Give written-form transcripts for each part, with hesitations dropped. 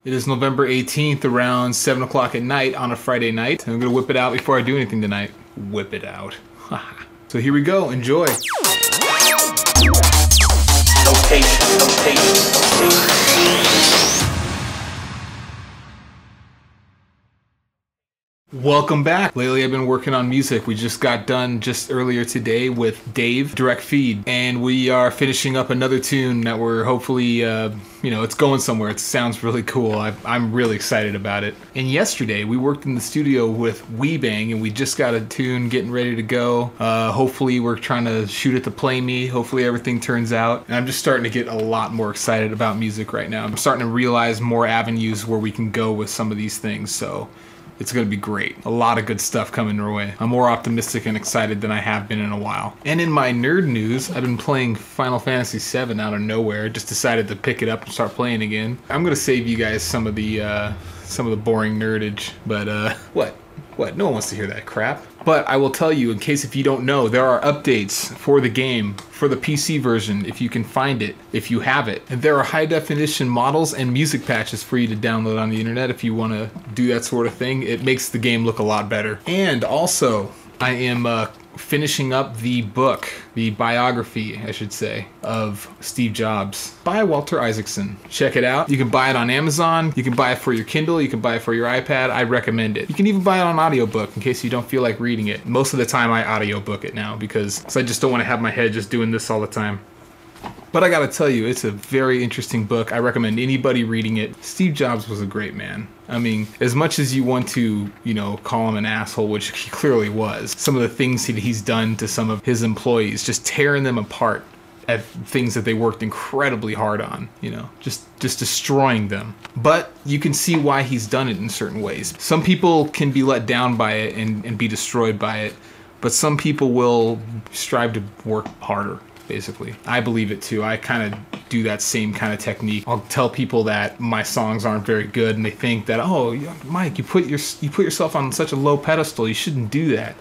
It is November 18th around 7 o'clock at night on a Friday night. And I'm going to whip it out before I do anything tonight. Whip it out. So here we go. Enjoy. Welcome back. Lately I've been working on music. We just got done just earlier today with Dave, Direct Feed, and we are finishing up another tune that we're hopefully, it's going somewhere. It sounds really cool. I'm really excited about it. And yesterday we worked in the studio with WeBang and we just got a tune getting ready to go. Hopefully we're trying to shoot it to Play Me. Hopefully everything turns out. And I'm just starting to get a lot more excited about music right now. I'm starting to realize more avenues where we can go with some of these things. So it's going to be great. A lot of good stuff coming our way. I'm more optimistic and excited than I have been in a while. And in my nerd news, I've been playing Final Fantasy VII out of nowhere. Just decided to pick it up and start playing again. I'm going to save you guys some of the boring nerdage. But what? No one wants to hear that crap. But I will tell you, in case if you don't know, there are updates for the game, for the PC version, if you can find it, if you have it. And there are high definition models and music patches for you to download on the internet if you want to do that sort of thing. It makes the game look a lot better. And also, I am finishing up the book, the biography, I should say, of Steve Jobs by Walter Isaacson. Check it out. You can buy it on Amazon. You can buy it for your Kindle. You can buy it for your iPad. I recommend it. You can even buy it on audiobook in case you don't feel like reading it. Most of the time I audiobook it now because I just don't want to have my head just doing this all the time. But I gotta tell you, it's a very interesting book. I recommend anybody reading it. Steve Jobs was a great man. I mean, as much as you want to, call him an asshole, which he clearly was, some of the things he's done to some of his employees, just tearing them apart at things that they worked incredibly hard on, just destroying them. But you can see why he's done it in certain ways. Some people can be let down by it and be destroyed by it, but some people will strive to work harder. Basically, I believe it too. I kind of do that same kind of technique. I'll tell people that my songs aren't very good, and they think that, oh, Mike, you put yourself on such a low pedestal. You shouldn't do that.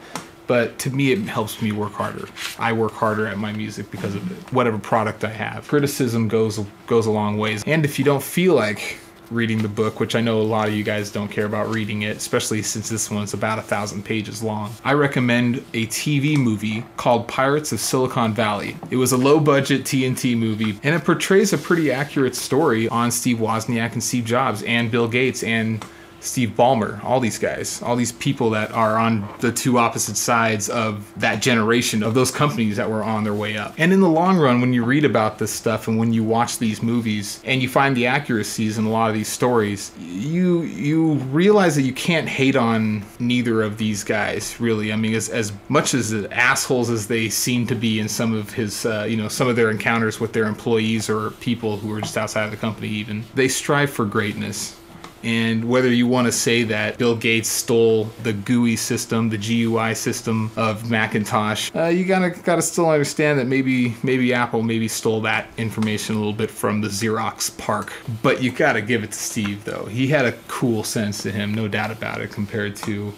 But to me, it helps me work harder. I work harder at my music because of it. Whatever product I have, criticism goes a long ways. And if you don't feel like reading the book, which I know a lot of you guys don't care about reading it, especially since this one's about 1,000 pages long, I recommend a TV movie called Pirates of Silicon Valley. It was a low-budget TNT movie, and it portrays a pretty accurate story on Steve Wozniak and Steve Jobs and Bill Gates and Steve Ballmer, all these guys, all these people that are on the two opposite sides of that generation of those companies that were on their way up. And in the long run, when you read about this stuff and when you watch these movies and you find the accuracies in a lot of these stories, you realize that you can't hate on neither of these guys, really. I mean, as much as the assholes as they seem to be in some of his, some of their encounters with their employees or people who are just outside of the company even, they strive for greatness. And whether you want to say that Bill Gates stole the GUI system, the GUI system of Macintosh, you gotta still understand that maybe Apple stole that information a little bit from the Xerox PARC. But you gotta give it to Steve, though. He had a cool sense to him, no doubt about it, compared to,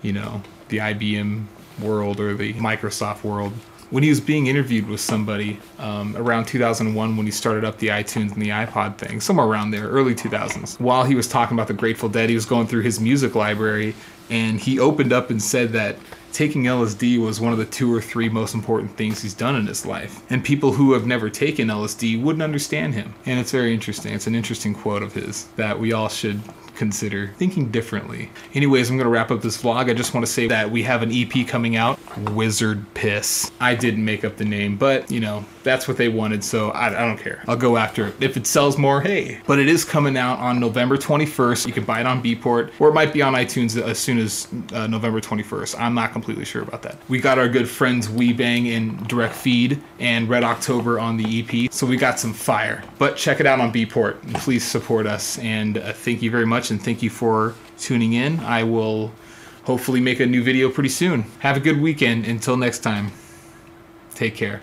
the IBM world or the Microsoft world. When he was being interviewed with somebody around 2001 when he started up the iTunes and the iPod thing, somewhere around there, early 2000s, while he was talking about the Grateful Dead, he was going through his music library and he opened up and said that taking LSD was one of the 2 or 3 most important things he's done in his life. And people who have never taken LSD wouldn't understand him. And it's very interesting. It's an interesting quote of his that we all should consider thinking differently. Anyways, I'm going to wrap up this vlog. I just want to say that we have an EP coming out, Wizard Piss. I didn't make up the name, but, that's what they wanted, so I don't care. I'll go after it. If it sells more, hey. But it is coming out on November 21st. You can buy it on Beatport, or it might be on iTunes as soon as November 21st. I'm not completely sure about that. We got our good friends WeBang and Direct Feed and Red October on the EP, so we got some fire. But check it out on Beatport. Please support us, and thank you very much, and thank you for tuning in. I will hopefully make a new video pretty soon. Have a good weekend. Until next time, take care.